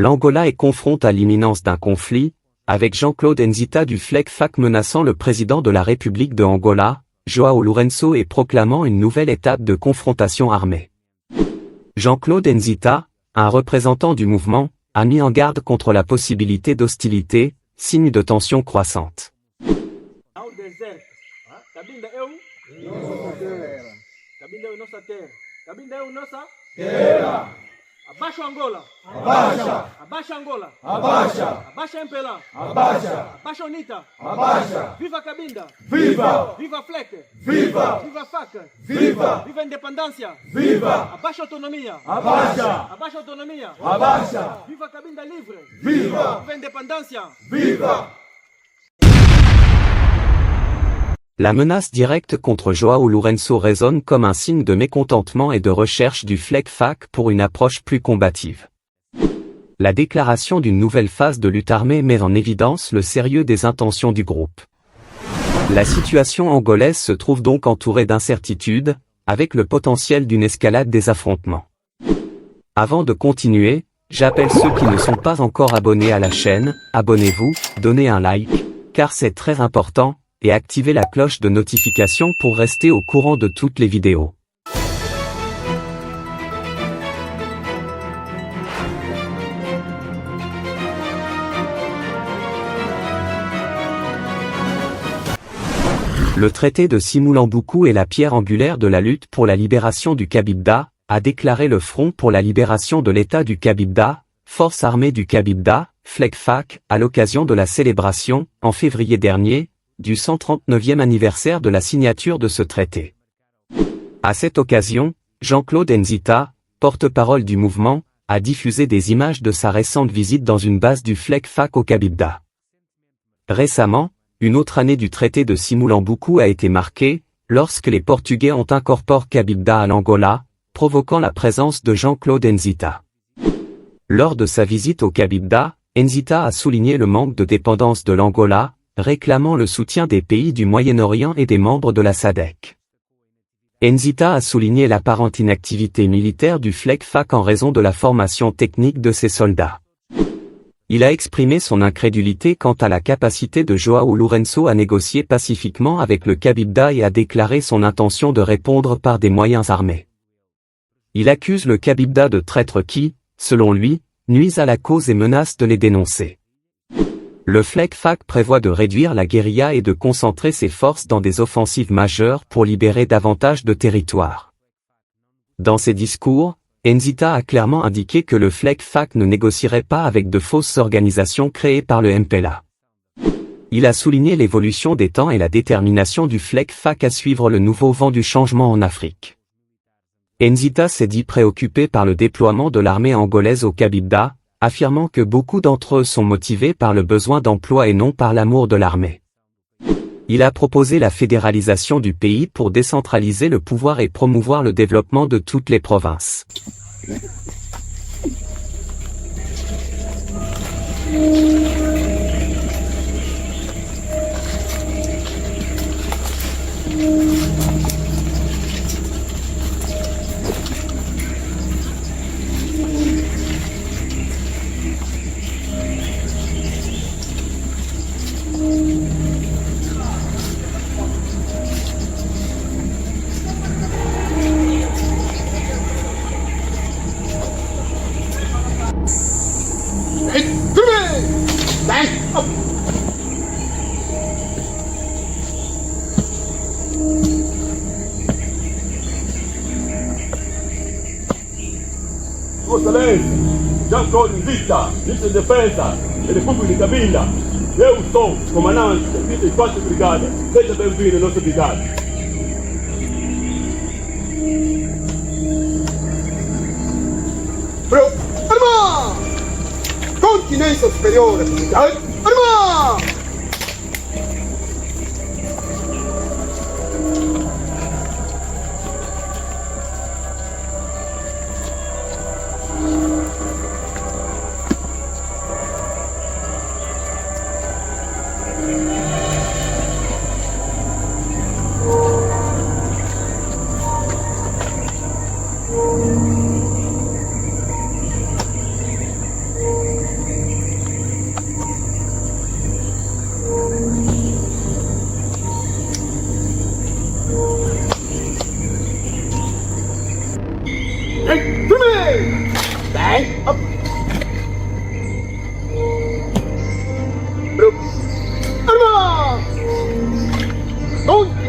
L'Angola est confronte à l'imminence d'un conflit, avec Jean-Claude Nzita du FLEC-FAC menaçant le président de la République de Angola, João Lourenço, et proclamant une nouvelle étape de confrontation armée. Jean-Claude Nzita, un représentant du mouvement, a mis en garde contre la possibilité d'hostilité, signe de tension croissante. Abaixa Angola! Abaixa! Abaixa Angola! Abaixa! Abaixa MPLA! Abaixa! Abaixa UNITA! Abaixa! Viva Cabinda! Viva! Viva FLEC! Viva! Viva FAC! Viva! Viva Independência! Viva! Abaixa Autonomia! Abaixa! Abaixa Autonomia! Abaixa! Viva Cabinda Livre! Viva! Viva Independência! Viva! La menace directe contre João Lourenço résonne comme un signe de mécontentement et de recherche du FLEC-FAC pour une approche plus combative. La déclaration d'une nouvelle phase de lutte armée met en évidence le sérieux des intentions du groupe. La situation angolaise se trouve donc entourée d'incertitudes, avec le potentiel d'une escalade des affrontements. Avant de continuer, j'appelle ceux qui ne sont pas encore abonnés à la chaîne, abonnez-vous, donnez un like, car c'est très important, et activez la cloche de notification pour rester au courant de toutes les vidéos. Le traité de Simulambuku est la pierre angulaire de la lutte pour la libération du Cabinda, a déclaré le Front pour la libération de l'État du Cabinda, Force armée du Cabinda, FLEC-FAC, à l'occasion de la célébration, en février dernier, du 139e anniversaire de la signature de ce traité. À cette occasion, Jean-Claude Nzita, porte-parole du mouvement, a diffusé des images de sa récente visite dans une base du FLEC-FAC au Cabinda. Récemment, une autre année du traité de Simulambuku a été marquée, lorsque les Portugais ont incorporé Cabinda à l'Angola, provoquant la présence de Jean-Claude Nzita. Lors de sa visite au Cabinda, Nzita a souligné le manque de dépendance de l'Angola, réclamant le soutien des pays du Moyen-Orient et des membres de la SADC. Nzita a souligné l'apparente inactivité militaire du FLEC-FAC en raison de la formation technique de ses soldats. Il a exprimé son incrédulité quant à la capacité de João Lourenço à négocier pacifiquement avec le Cabinda et a déclaré son intention de répondre par des moyens armés. Il accuse le Cabinda de traître qui, selon lui, nuisent à la cause et menace de les dénoncer. Le FLEC-FAC prévoit de réduire la guérilla et de concentrer ses forces dans des offensives majeures pour libérer davantage de territoires. Dans ses discours, Nzita a clairement indiqué que le FLEC-FAC ne négocierait pas avec de fausses organisations créées par le MPLA. Il a souligné l'évolution des temps et la détermination du FLEC-FAC à suivre le nouveau vent du changement en Afrique. Nzita s'est dit préoccupé par le déploiement de l'armée angolaise au Cabinda, affirmant que beaucoup d'entre eux sont motivés par le besoin d'emploi et non par l'amour de l'armée. Il a proposé la fédéralisation du pays pour décentraliser le pouvoir et promouvoir le développement de toutes les provinces. Excelência, Jean-Claude Nzita, ministro de Defesa da República de Cabinda. Eu sou comandante da 34ª Brigada. Seja bem-vindo à nossa brigada. Arma! Continência superior! Arma!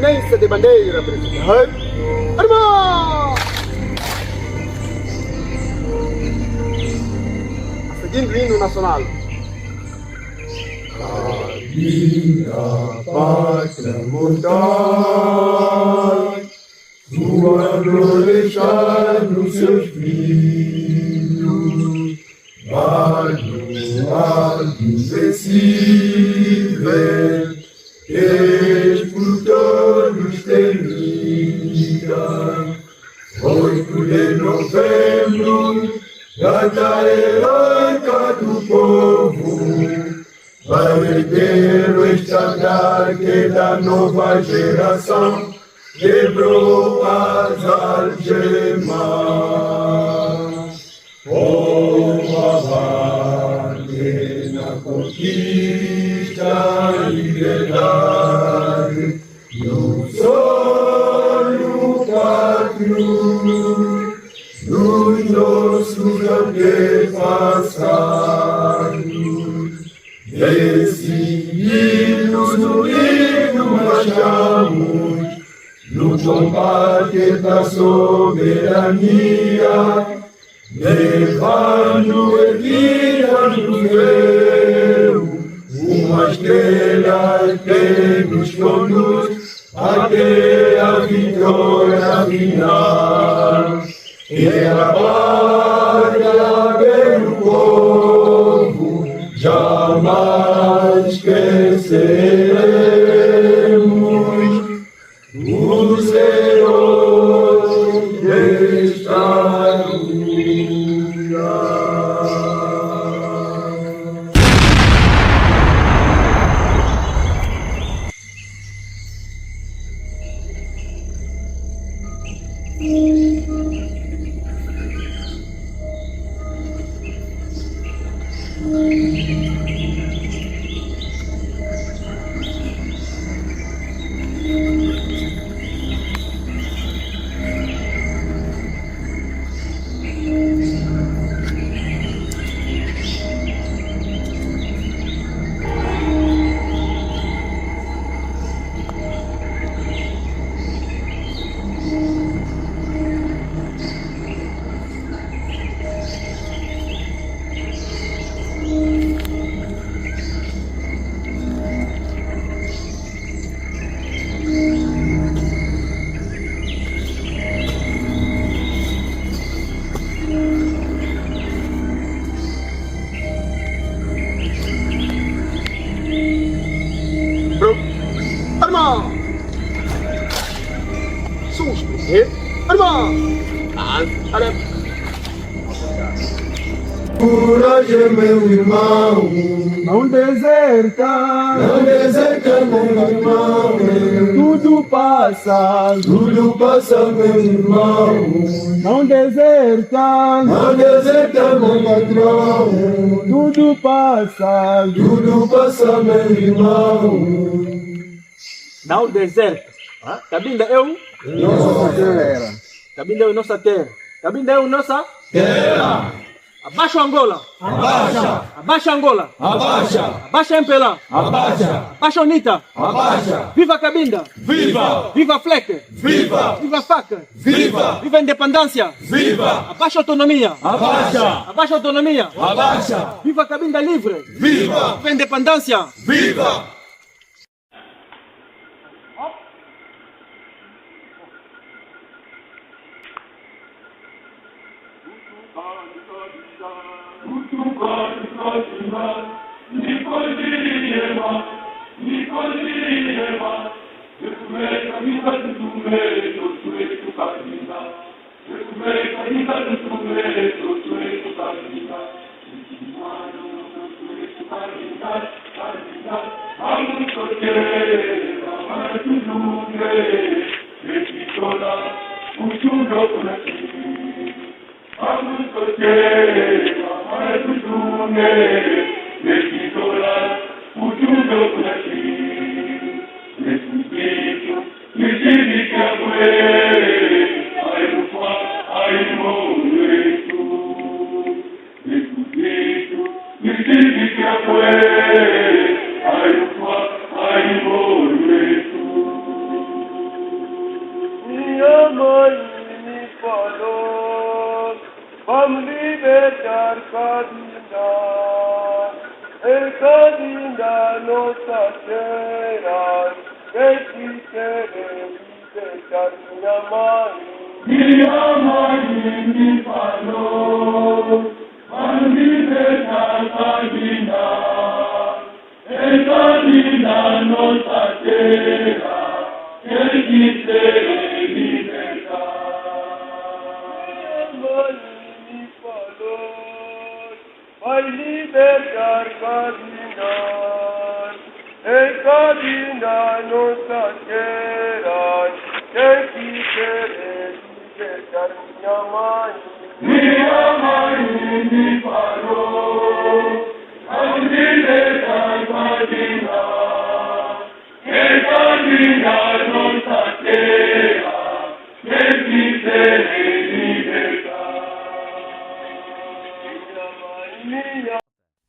continência de bandeira, presidente. Arma! Seguindo o hino nacional. Minha pátria mortal, sua glória nos seus filhos, manuados vencíveis, que por todos temida. 8 de novembro, data heroica do povo, para erguer o estandarte da nova geração, quebrou as algemas. Avante na conquista e liberdade, no sonho pátrio dos nossos antepassados. Decididos no hino marchamos, no combate da soberania, levando erguida no céu uma estrela que nos conduz até a vitória final. E a pátria pelo povo jamais esqueceremos os heróis desta luta. Coragem, meu irmão, Não deserta, meu irmão. tudo passa, Tudo passa, meu irmão. não deserta, Não deserta, meu patrão. tudo passa, Tudo passa, meu irmão. Não deserta. Cabinda eu. nossa terra, Cabinda eu nossa terra. Cabinda eu nossa. Terra, Abaixo Angola. abaixa, Abaixo Angola. abaixa, Abaixo Empelã. abaixa, Abaixo Unita. abaixa. Viva Cabinda. Viva, Viva Fleck. viva, Viva Faca. viva, Viva a independência. viva, Abaixo autonomia. abaixa, Abaixo autonomia. abaixa, Viva Cabinda livre. viva, Viva a independência. viva.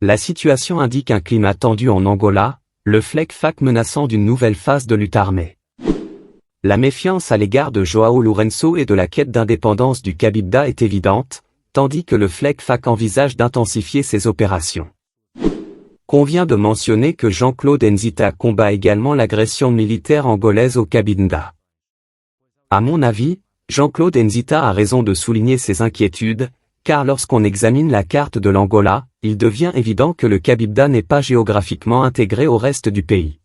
La situation indique un climat tendu en Angola, le FLEC-FAC menaçant d'une nouvelle phase de lutte armée. La méfiance à l'égard de João Lourenço et de la quête d'indépendance du Cabinda est évidente, tandis que le FLEC-FAC envisage d'intensifier ses opérations. Convient de mentionner que Jean-Claude Nzita combat également l'agression militaire angolaise au Cabinda. À mon avis, Jean-Claude Nzita a raison de souligner ses inquiétudes, car lorsqu'on examine la carte de l'Angola, il devient évident que le Cabinda n'est pas géographiquement intégré au reste du pays.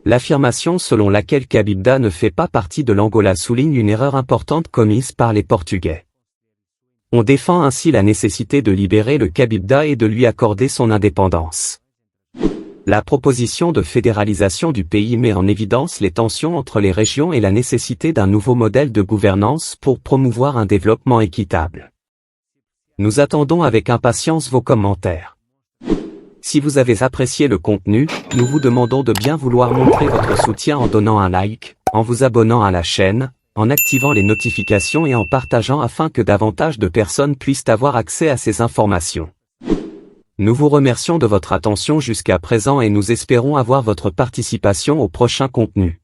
L'affirmation selon laquelle Cabinda ne fait pas partie de l'Angola souligne une erreur importante commise par les Portugais. On défend ainsi la nécessité de libérer le Cabinda et de lui accorder son indépendance. La proposition de fédéralisation du pays met en évidence les tensions entre les régions et la nécessité d'un nouveau modèle de gouvernance pour promouvoir un développement équitable. Nous attendons avec impatience vos commentaires. Si vous avez apprécié le contenu, nous vous demandons de bien vouloir montrer votre soutien en donnant un like, en vous abonnant à la chaîne, en activant les notifications et en partageant afin que davantage de personnes puissent avoir accès à ces informations. Nous vous remercions de votre attention jusqu'à présent et nous espérons avoir votre participation au prochain contenu.